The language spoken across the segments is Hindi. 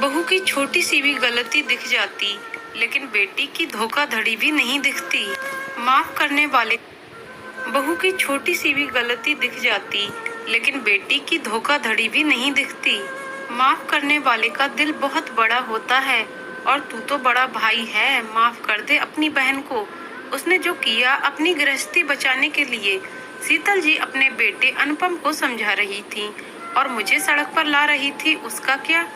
बहू की छोटी सी भी गलती दिख जाती, लेकिन बेटी की धोखाधड़ी भी नहीं दिखती। माफ करने वाले बहू की छोटी सी भी गलती दिख जाती, लेकिन बेटी की धोखाधड़ी भी नहीं दिखती। माफ करने वाले का दिल बहुत बड़ा होता है, और तू तो बड़ा भाई है, माफ कर दे अपनी बहन को। उसने जो किया अपनी गृहस्थी बचाने के लिए। शीतल जी अपने बेटे अनुपम को समझा रही थी, और मुझे सड़क पर ला रही थी। उसका क्या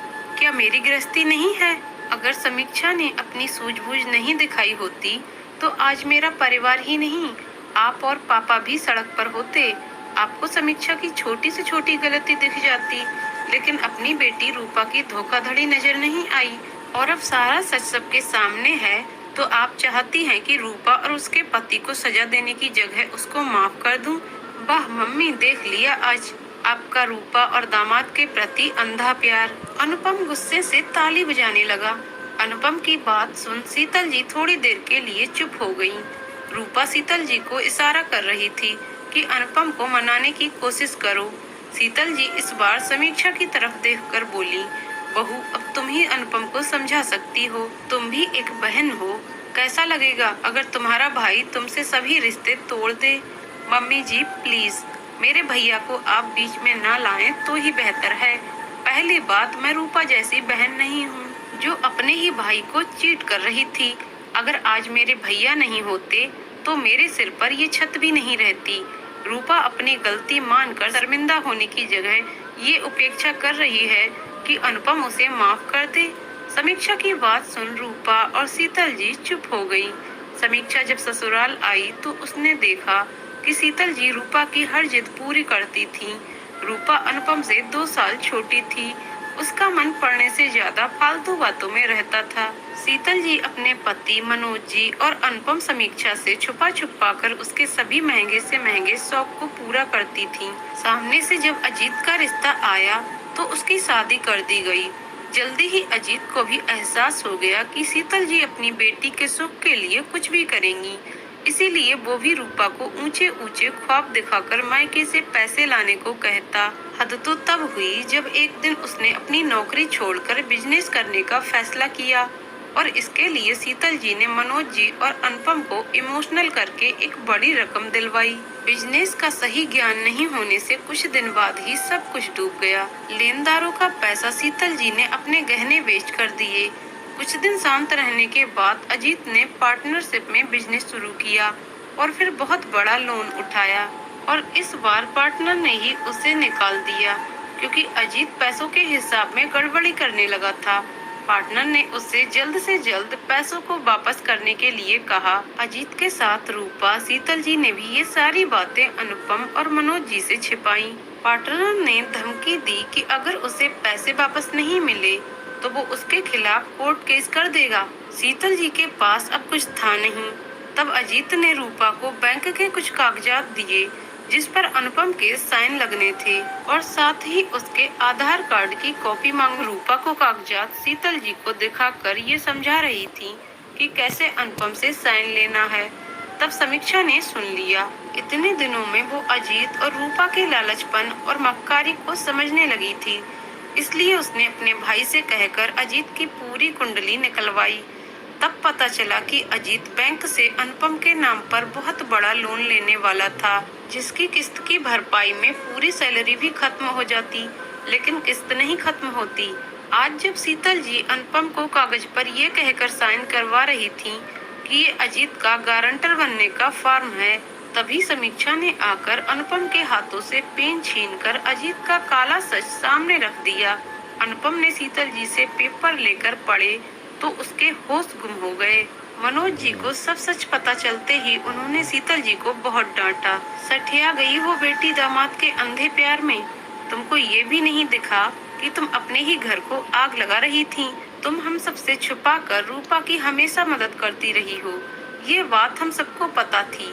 मेरी गृहस्थी नहीं है? अगर समीक्षा ने अपनी सूझबूझ नहीं दिखाई होती, तो आज मेरा परिवार ही नहीं, आप और पापा भी सड़क पर होते। आपको समीक्षा की छोटी से छोटी गलती दिख जाती, लेकिन अपनी बेटी रूपा की धोखाधड़ी नजर नहीं आई। और अब सारा सच सबके सामने है, तो आप चाहती हैं कि रूपा और उसके पति को सजा देने की जगह उसको माफ कर दूं? वाह मम्मी, देख लिया आज आपका रूपा और दामाद के प्रति अंधा प्यार। अनुपम गुस्से से ताली बजाने लगा। अनुपम की बात सुन शीतल जी थोड़ी देर के लिए चुप हो गईं। रूपा शीतल जी को इशारा कर रही थी कि अनुपम को मनाने की कोशिश करो। शीतल जी इस बार समीक्षा की तरफ देखकर बोली, बहू, अब तुम ही अनुपम को समझा सकती हो, तुम भी एक बहन हो। कैसा लगेगा अगर तुम्हारा भाई तुमसे सभी रिश्ते तोड़ दे? मम्मी जी प्लीज, मेरे भैया को आप बीच में ना लाएं तो ही बेहतर है। पहली बात, मैं रूपा जैसी बहन नहीं हूँ जो अपने ही भाई को चीट कर रही थी। अगर आज मेरे भैया नहीं होते तो मेरे सिर पर ये छत भी नहीं रहती। रूपा अपनी गलती मानकर शर्मिंदा होने की जगह ये उपेक्षा कर रही है कि अनुपम उसे माफ कर दे। समीक्षा की बात सुन रूपा और शीतल जी चुप हो गयी। समीक्षा जब ससुराल आई तो उसने देखा कि शीतल जी रूपा की हर जिद पूरी करती थी। रूपा अनुपम से 2 साल छोटी थी। उसका मन पढ़ने से ज्यादा फालतू बातों में रहता था। शीतल जी अपने पति मनोज जी और अनुपम समीक्षा से छुपा छुपा कर उसके सभी महंगे से महंगे शौक को पूरा करती थी। सामने से जब अजीत का रिश्ता आया तो उसकी शादी कर दी गई। जल्दी ही अजीत को भी एहसास हो गया कि शीतल जी अपनी बेटी के सुख के लिए कुछ भी करेंगी। इसीलिए वो भी रूपा को ऊंचे ऊंचे ख्वाब दिखाकर मायके से पैसे लाने को कहता। हद तो तब हुई जब एक दिन उसने अपनी नौकरी छोड़कर बिजनेस करने का फैसला किया, और इसके लिए शीतल जी ने मनोज जी और अनुपम को इमोशनल करके एक बड़ी रकम दिलवाई। बिजनेस का सही ज्ञान नहीं होने से कुछ दिन बाद ही सब कुछ डूब गया। लेनदारों का पैसा शीतल जी ने अपने गहने बेच कर दिए। कुछ दिन शांत रहने के बाद अजीत ने पार्टनरशिप में बिजनेस शुरू किया और फिर बहुत बड़ा लोन उठाया, और इस बार पार्टनर ने ही उसे निकाल दिया क्योंकि अजीत पैसों के हिसाब में गड़बड़ी करने लगा था। पार्टनर ने उससे जल्द से जल्द पैसों को वापस करने के लिए कहा। अजीत के साथ रूपा शीतल जी ने भी ये सारी बातें अनुपम और मनोज जी से छिपाई। पार्टनर ने धमकी दी कि अगर उसे पैसे वापस नहीं मिले तो वो उसके खिलाफ कोर्ट केस कर देगा। शीतल जी के पास अब कुछ था नहीं। तब अजीत ने रूपा को बैंक के कुछ कागजात दिए जिस पर अनुपम के साइन लगने थे, और साथ ही उसके आधार कार्ड की कॉपी मांग। रूपा को कागजात शीतल जी को दिखाकर ये समझा रही थी कि कैसे अनुपम से साइन लेना है। तब समीक्षा ने सुन लिया। इतने दिनों में वो अजीत और रूपा के लालचपन और मक्कारी को समझने लगी थी, इसलिए उसने अपने भाई से कहकर अजीत की पूरी कुंडली निकलवाई। तब पता चला कि अजीत बैंक से अनुपम के नाम पर बहुत बड़ा लोन लेने वाला था, जिसकी किस्त की भरपाई में पूरी सैलरी भी खत्म हो जाती, लेकिन किस्त नहीं खत्म होती। आज जब शीतल जी अनुपम को कागज पर ये कहकर साइन करवा रही थी कि ये अजीत का गारंटर बनने का फॉर्म है, तभी समीक्षा ने आकर अनुपम के हाथों से पेन छीनकर अजीत का काला सच सामने रख दिया। अनुपम ने शीतल जी से पेपर लेकर पढ़े तो उसके होश गुम हो गए। मनोज जी को सब सच पता चलते ही उन्होंने शीतल जी को बहुत डांटा। सठिया गई वो बेटी दामाद के अंधे प्यार में। तुमको ये भी नहीं दिखा कि तुम अपने ही घर को आग लगा रही थी। तुम हम सबसे छुपा कर रूपा की हमेशा मदद करती रही हो। ये बात हम सबको पता थी,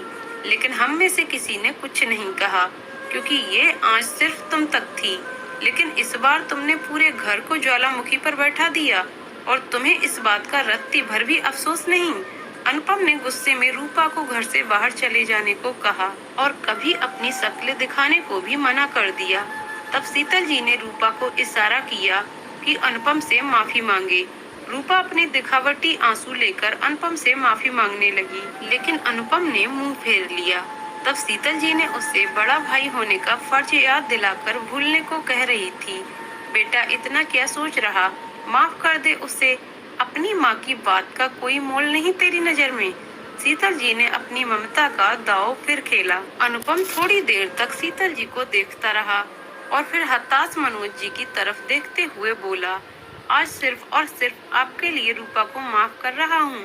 लेकिन हम में से किसी ने कुछ नहीं कहा क्योंकि ये आंच सिर्फ तुम तक थी। लेकिन इस बार तुमने पूरे घर को ज्वालामुखी पर बैठा दिया, और तुम्हें इस बात का रत्ती भर भी अफसोस नहीं। अनुपम ने गुस्से में रूपा को घर से बाहर चले जाने को कहा और कभी अपनी शक्ल दिखाने को भी मना कर दिया। तब शीतल जी ने रूपा को इशारा किया कि अनुपम से माफी मांगे। रूपा अपने दिखावटी आंसू लेकर अनुपम से माफी मांगने लगी, लेकिन अनुपम ने मुंह फेर लिया। तब शीतल जी ने उससे बड़ा भाई होने का फर्ज याद दिलाकर भूलने को कह रही थी। बेटा इतना क्या सोच रहा, माफ कर दे उसे, अपनी माँ की बात का कोई मोल नहीं तेरी नजर में। शीतल जी ने अपनी ममता का दांव फिर खेला। अनुपम थोड़ी देर तक शीतल जी को देखता रहा और फिर हताश मनोज जी की तरफ देखते हुए बोला, आज सिर्फ और सिर्फ आपके लिए रूपा को माफ कर रहा हूँ,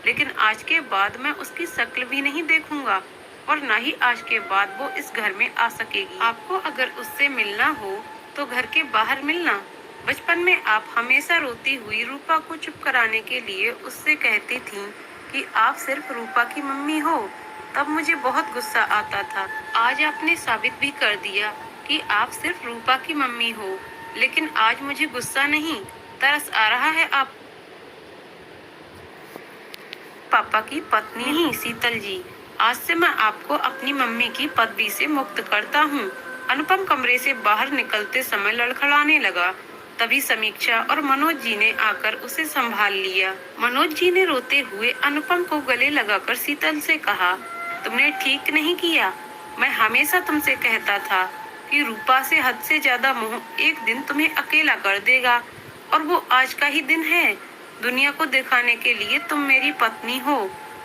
लेकिन आज के बाद मैं उसकी शक्ल भी नहीं देखूंगा और न ही आज के बाद वो इस घर में आ सकेगी। आपको अगर उससे मिलना हो तो घर के बाहर मिलना। बचपन में आप हमेशा रोती हुई रूपा को चुप कराने के लिए उससे कहती थीं कि आप सिर्फ रूपा की मम्मी हो। तब मुझे बहुत गुस्सा आता था। आज आपने साबित भी कर दिया कि आप सिर्फ रूपा की मम्मी हो, लेकिन आज मुझे गुस्सा नहीं, तरस आ रहा है। आप पापा की पत्नी नहीं शीतल जी, आज से मैं आपको अपनी मम्मी की पदवी से मुक्त करता हूँ। अनुपम कमरे से बाहर निकलते समय लड़खड़ाने लगा। तभी समीक्षा और मनोज जी ने आकर उसे संभाल लिया। मनोज जी ने रोते हुए अनुपम को गले लगाकर शीतल से कहा, तुमने ठीक नहीं किया। मैं हमेशा तुमसे कहता था कि रूपा से हद से ज्यादा मोह एक दिन तुम्हें अकेला कर देगा, और वो आज का ही दिन है। दुनिया को दिखाने के लिए तुम मेरी पत्नी हो,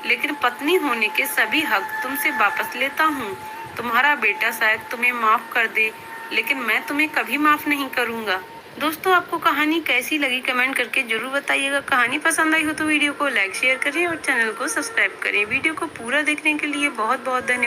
लेकिन पत्नी होने के सभी हक तुमसे वापस लेता हूँ। तुम्हारा बेटा शायद तुम्हें माफ कर दे, लेकिन मैं तुम्हें कभी माफ नहीं करूँगा। दोस्तों, आपको कहानी कैसी लगी कमेंट करके जरूर बताइएगा। कहानी पसंद आई हो तो वीडियो को लाइक शेयर करें और चैनल को सब्सक्राइब करें। वीडियो को पूरा देखने के लिए बहुत बहुत धन्यवाद।